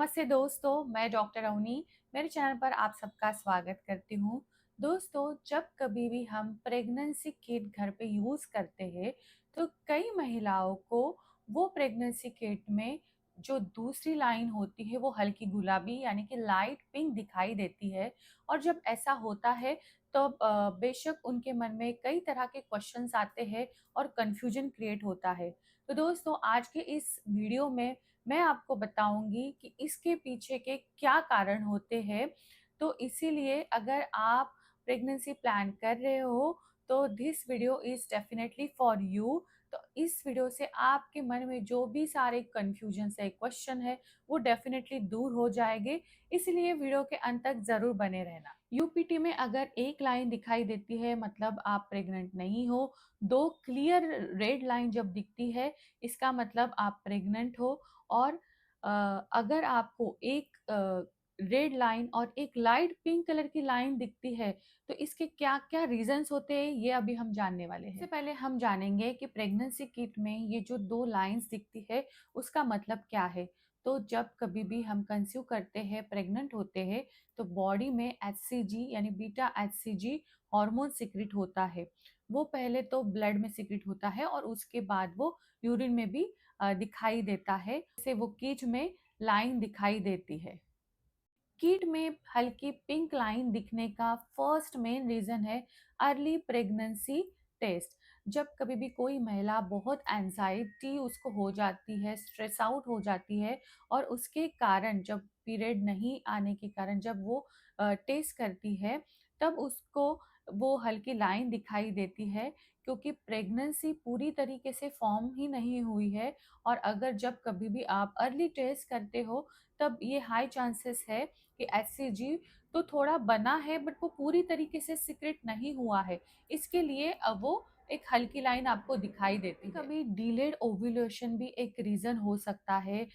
नमस्ते दोस्तों, मैं डॉक्टर अवनी मेरे चैनल पर आप सबका स्वागत करती हूँ। दोस्तों, जब कभी भी हम प्रेगनेंसी किट घर पे यूज़ करते हैं, तो कई महिलाओं को वो प्रेगनेंसी किट में जो दूसरी लाइन होती है, वो हल्की गुलाबी यानी कि लाइट पिंक दिखाई देती है। और जब ऐसा होता है, तो बेशक उनके मन में कई तरह के क्वेश्चंस आते हैं और कन्फ्यूजन क्रिएट होता है। तो दोस्तों, आज के इस वीडियो में मैं आपको बताऊंगी कि इसके पीछे के क्या कारण होते हैं। तो इसीलिए अगर आप प्रेगनेंसी प्लान कर रहे हो, तो this video is definitely for you. तो इस वीडियो से आपके मन में जो भी सारे कंफ्यूजन है, क्वेश्चन है, वो डेफिनेटली दूर हो जाएंगे। इसलिए वीडियो के अंत तक जरूर बने रहना। यूपीटी में अगर एक लाइन दिखाई देती है, मतलब आप प्रेग्नेंट नहीं हो। दो क्लियर रेड लाइन जब दिखती है, इसका मतलब आप प्रेग्नेंट हो। और अगर आपको एक रेड लाइन और एक लाइट पिंक कलर की लाइन दिखती है, तो इसके क्या क्या रीजंस होते हैं, ये अभी हम जानने वाले हैं। इससे पहले हम जानेंगे कि प्रेगनेंसी किट में ये जो दो लाइंस दिखती है, उसका मतलब क्या है। तो जब कभी भी हम कंसीव करते हैं, प्रेग्नेंट होते हैं, तो बॉडी में एचसीजी यानी बीटा एचसीजी हार्मोन सिक्रिट होता है। वो पहले तो ब्लड में सिक्रिट होता है और उसके बाद वो यूरिन में भी दिखाई देता है। जैसे वो कीट में लाइन दिखाई देती है। कीट में हल्की पिंक लाइन दिखने का फर्स्ट मेन रीजन है अर्ली प्रेगनेंसी टेस्ट। जब कभी भी कोई महिला बहुत एंजाइटी उसको हो जाती है, स्ट्रेस आउट हो जाती है, और उसके कारण जब पीरियड नहीं आने के कारण जब वो टेस्ट करती है, तब उसको वो हल्की लाइन दिखाई देती है, क्योंकि प्रेगनेंसी पूरी तरीके से फॉर्म ही नहीं हुई है। और अगर जब कभी भी आप अर्ली टेस्ट करते हो, तब ये हाई चांसेस है कि एचसीजी तो थोड़ा बना है, बट वो पूरी तरीके से सीक्रेट नहीं हुआ है। इसके लिए अब वो एक हल्की लाइन आपको दिखाई देती है। कभी डिलेड ओव्यूलेशन भी एक रीजन हो सकता है।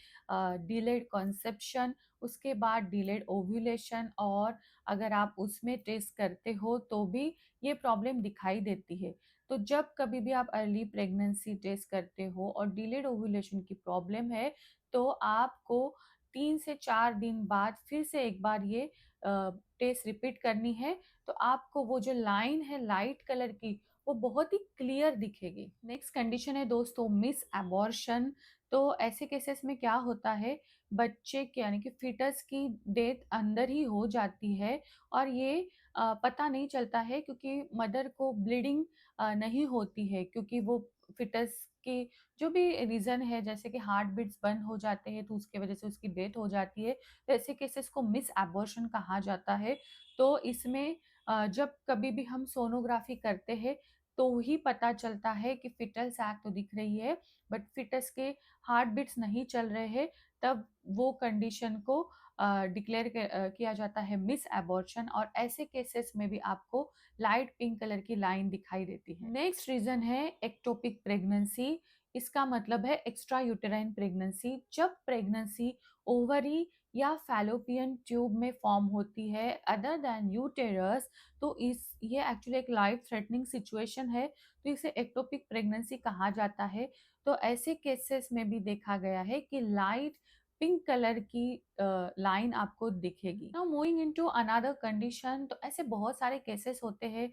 डिलेड कंसेप्शन, उसके बाद डिलेड ओव्यूलेशन, और अगर आप उसमें टेस्ट करते हो तो भी ये प्रॉब्लम दिखाई देती है। तो जब कभी भी आप अर्ली प्रेगनेंसी टेस्ट करते हो और डिलेड ओव्यूलेशन की प्रॉब्लम है, तो आपको 3 से 4 दिन बाद फिर से एक बार ये टेस्ट रिपीट करनी है। तो आपको वो जो लाइन है लाइट कलर की, वो बहुत ही क्लियर दिखेगी। नेक्स्ट कंडीशन है दोस्तों, मिस अबॉर्शन। तो ऐसे केसेस में क्या होता है, बच्चे के यानी कि फीटस की डेथ अंदर ही हो जाती है, और ये पता नहीं चलता है, क्योंकि मदर को ब्लीडिंग नहीं होती है, क्योंकि वो फिटस की जो भी रीज़न है, जैसे कि हार्ट बीट्स बंद हो जाते हैं, तो उसकी वजह से उसकी डेथ हो जाती है। तो ऐसे केसेस को मिस एबॉर्शन कहा जाता है। तो इसमें जब कभी भी हम सोनोग्राफी करते हैं, तो ही पता चलता है कि फिटल सैक तो दिख रही है, बट फिटस के हार्ट बीट्स नहीं चल रहे हैं। तब वो कंडीशन को डिक्लेयर किया जाता है मिस एबॉर्शन, और ऐसे केसेस में भी आपको लाइट पिंक कलर की लाइन दिखाई देती है। नेक्स्ट रीजन है एक्टोपिक प्रेगनेंसी। इसका मतलब है एक्स्ट्रा यूटेराइन प्रेगनेंसी। जब प्रेगनेंसी ओवरी या फैलोपियन ट्यूब में फॉर्म होती है अदर देन यूटेरस, तो इस ये एक्चुअली एक लाइफ थ्रेटनिंग सिचुएशन है, तो इसे एक्टोपिक प्रेगनेंसी कहा जाता है। तो ऐसे केसेस में भी देखा गया है कि लाइट पिंक कलर की लाइन आपको दिखेगी। Now moving into another condition, तो ऐसे बहुत सारे केसेस होते हैं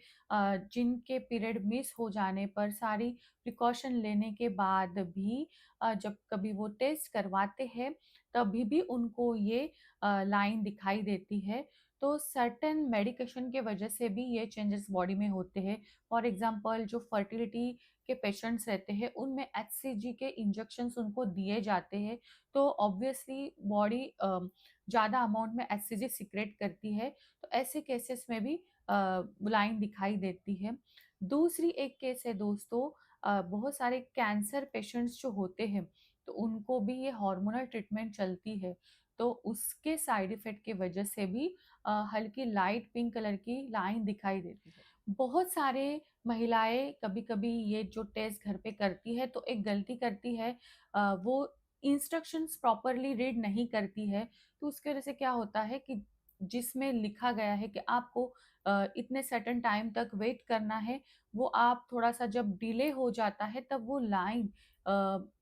जिनके पीरियड मिस हो जाने पर सारी प्रिकॉशन लेने के बाद भी जब कभी वो टेस्ट करवाते हैं, तभी भी उनको ये लाइन दिखाई देती है। तो सर्टेन मेडिकेशन के वजह से भी ये चेंजेस बॉडी में होते हैं। फॉर एग्जांपल, जो फर्टिलिटी के पेशेंट्स रहते हैं, उनमें एचसीजी के इंजेक्शंस उनको दिए जाते हैं, तो ऑब्वियसली बॉडी ज़्यादा अमाउंट में एचसीजी सीक्रेट करती है। तो ऐसे केसेस में भी लाइन दिखाई देती है। दूसरी एक केस है दोस्तों, बहुत सारे कैंसर पेशेंट्स जो होते हैं, तो उनको भी ये हार्मोनल ट्रीटमेंट चलती है, तो उसके साइड इफेक्ट की वजह से भी हल्की लाइट पिंक कलर की लाइन दिखाई देती है। बहुत सारे महिलाएं कभी कभी ये जो टेस्ट घर पे करती है, तो एक गलती करती है, वो इंस्ट्रक्शंस प्रॉपरली रीड नहीं करती है। तो उसकी वजह से क्या होता है कि जिसमें लिखा गया है कि आपको इतने सर्टेन टाइम तक वेट करना है, वो आप थोड़ा सा जब डिले हो जाता है, तब वो लाइन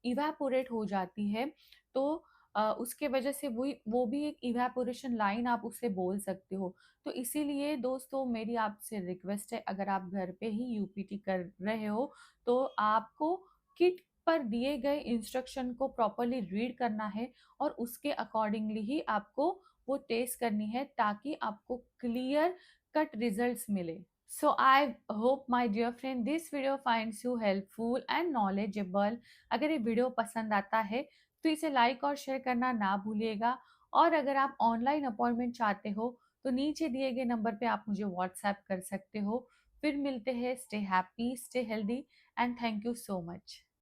इवेपोरेट हो जाती है। तो उसके वजह से वो भी एक इवेपोरेशन लाइन आप उसे बोल सकते हो। तो इसीलिए दोस्तों मेरी आपसे रिक्वेस्ट है, अगर आप घर पे ही यूपीटी कर रहे हो तो आपको किट पर दिए गए इंस्ट्रक्शन को प्रॉपर्ली रीड करना है और उसके अकॉर्डिंगली ही आपको वो टेस्ट करनी है, ताकि आपको क्लियर कट रिजल्ट्स मिले। So I hope my dear friend this video finds you helpful and knowledgeable। अगर ये वीडियो पसंद आता है तो इसे लाइक और शेयर करना ना भूलिएगा। और अगर आप ऑनलाइन अपॉइंटमेंट चाहते हो तो नीचे दिए गए नंबर पे आप मुझे व्हाट्सएप कर सकते हो। फिर मिलते हैं। Stay happy, stay healthy and thank you so much.